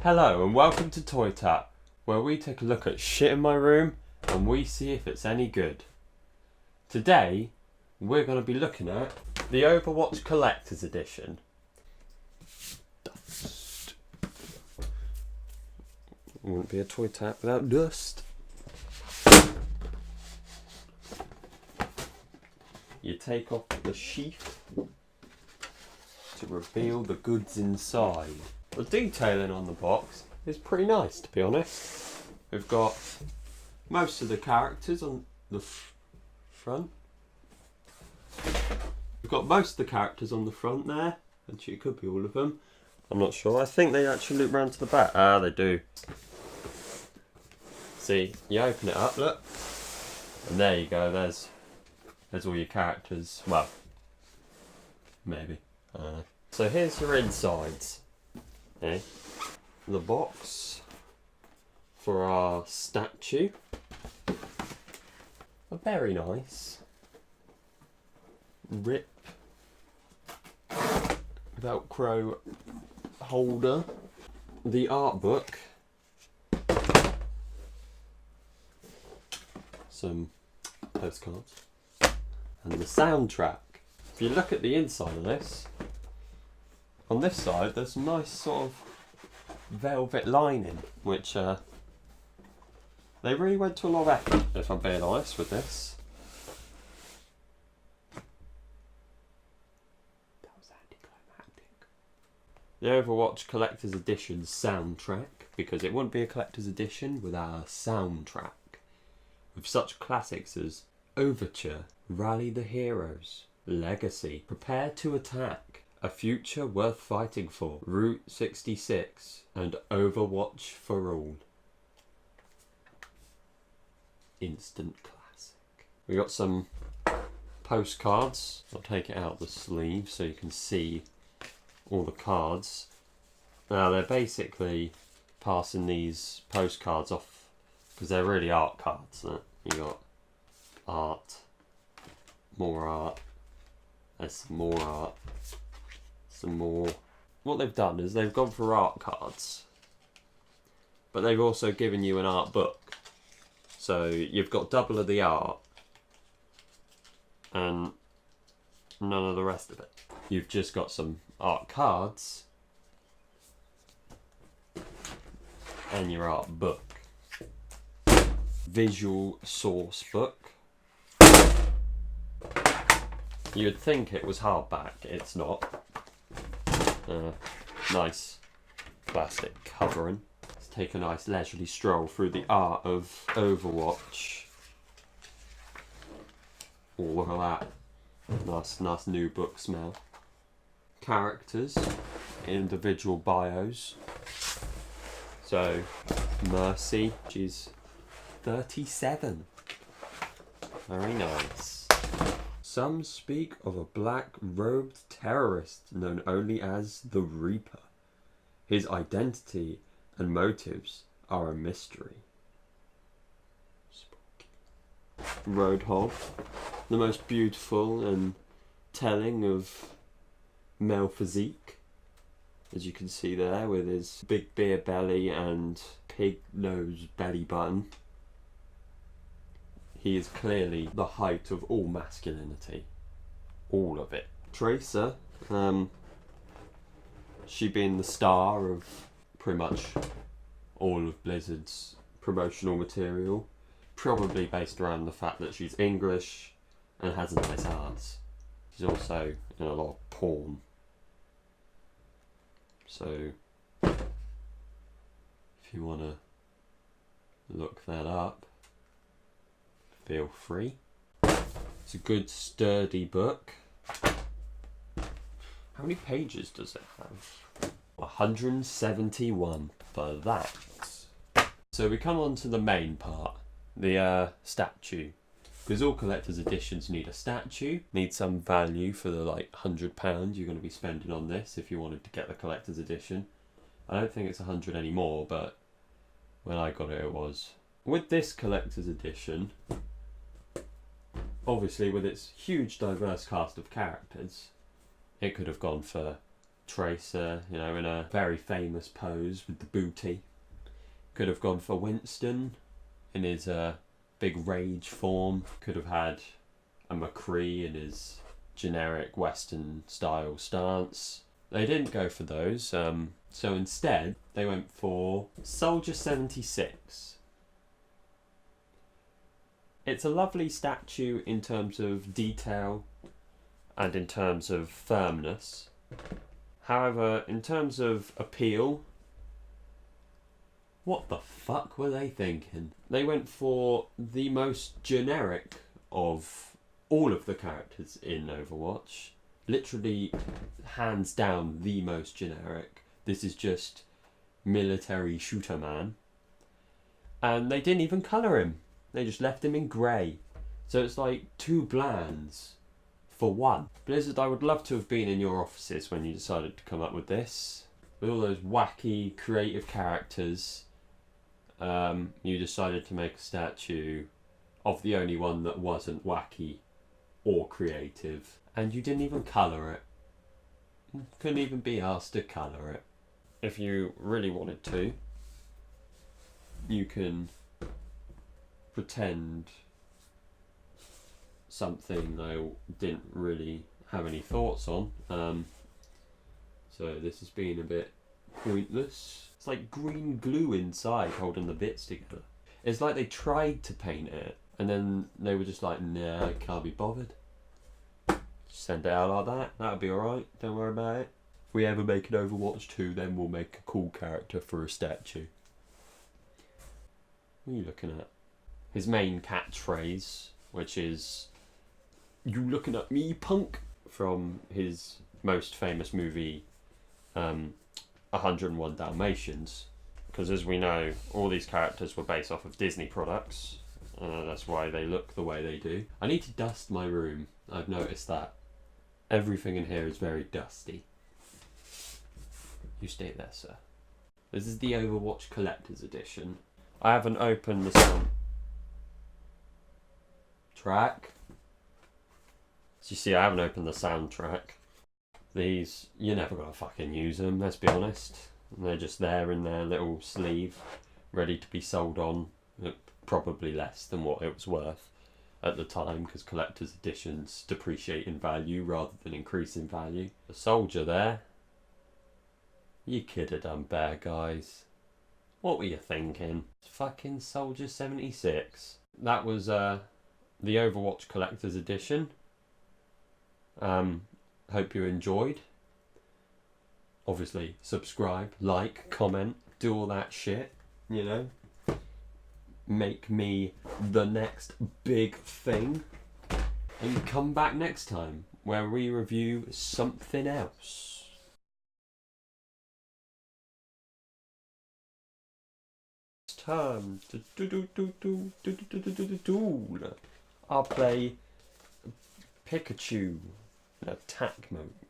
Hello and welcome to Toy Tap, where we take a look at shit in my room and we see if it's any good. Today, we're going to be looking at the Overwatch Collector's Edition. Dust. Wouldn't be a Toy Tap without dust. You take off the sheath to reveal the goods inside. The detailing on the box is pretty nice, to be honest. We've got most of the characters on the front. We've got most of the characters on the front there. Actually, it could be all of them. I'm not sure. I think they actually loop round to the back. Ah, they do. See, you open it up, look. And there you go, there's all your characters. Well, maybe. I don't know. So here's your insides. Okay. The box for our statue. A very nice rip Velcro holder. The art book. Some postcards. And the soundtrack. If you look at the inside of this, on this side there's some nice sort of velvet lining, which they really went to a lot of effort, if I'm being honest with this. That was anticlimactic. The Overwatch Collector's Edition soundtrack, because it wouldn't be a collector's edition without a soundtrack. With such classics as Overture, Rally the Heroes, Legacy, Prepare to Attack, A Future Worth Fighting For, Route 66, and Overwatch for All. Instant classic. We got some postcards. I'll take it out the sleeve so you can see all the cards. Now they're basically passing these postcards off because they're really art cards. You got art, more art, there's some more art, some more. What they've done is they've gone for art cards, but they've also given you an art book. So you've got double of the art and none of the rest of it. You've just got some art cards and your art book. Visual source book. You'd think it was hardback, it's not. Nice plastic covering. Let's take a nice leisurely stroll through the art of Overwatch. All of that. Nice new book smell. Characters, individual bios. So, Mercy, she's 37. Very nice. Some speak of a black-robed terrorist known only as the Reaper. His identity and motives are a mystery. Spooky. Roadhog, the most beautiful and telling of male physique. As you can see there, with his big beer belly and pig nose belly button. He is clearly the height of all masculinity. All of it. Tracer, she being the star of pretty much all of Blizzard's promotional material. Probably based around the fact that she's English and has a nice ass. She's also in a lot of porn. So, if you want to look that up, feel free. It's a good sturdy book. How many pages does it have? 171 for that. So we come on to the main part, the statue. Because all collector's editions need a statue, need some value for the like £100 you're going to be spending on this if you wanted to get the collector's edition. I don't think it's 100 anymore, but when I got it, it was. With this collector's edition, obviously with its huge diverse cast of characters, it could have gone for Tracer, you know, in a very famous pose with the booty. Could have gone for Winston in his big rage form. Could have had a McCree in his generic Western style stance. They didn't go for those, so instead they went for Soldier 76. It's a lovely statue in terms of detail and in terms of firmness. However, in terms of appeal, what the fuck were they thinking? They went for the most generic of all of the characters in Overwatch. Literally, hands down, the most generic. This is just military shooter man. And they didn't even colour him. They just left him in grey. So it's like 2 blands for 1. Blizzard, I would love to have been in your offices when you decided to come up with this. With all those wacky, creative characters, you decided to make a statue of the only one that wasn't wacky or creative. And you didn't even colour it. Couldn't even be asked to colour it. If you really wanted to, you can pretend something I didn't really have any thoughts on. So this has been a bit pointless. It's like green glue inside holding the bits together. It's like they tried to paint it and then they were just like, nah, I can't be bothered. Send it out like that, that'll be alright, don't worry about it. If we ever make an Overwatch 2, then we'll make a cool character for a statue. What are you looking at? His main catchphrase, which is, "You looking at me, punk?" from his most famous movie, 101 Dalmatians. Because as we know, all these characters were based off of Disney products. That's why they look the way they do. I need to dust my room, I've noticed that. Everything in here is very dusty. You stay there, sir. This is the Overwatch Collector's Edition. I haven't opened the soundtrack. So you see, I haven't opened the soundtrack. These, you're never gonna fucking use them, let's be honest. They're just there in their little sleeve, ready to be sold on, at probably less than what it was worth at the time, because collector's editions depreciate in value rather than increase in value. The soldier there. You could have done better, guys. What were you thinking? Fucking Soldier 76. That was the Overwatch Collector's Edition. Hope you enjoyed. Obviously, subscribe, like, comment, do all that shit, you know. Make me the next big thing. And come back next time where we review something else. Time to I'll play Pikachu in attack mode.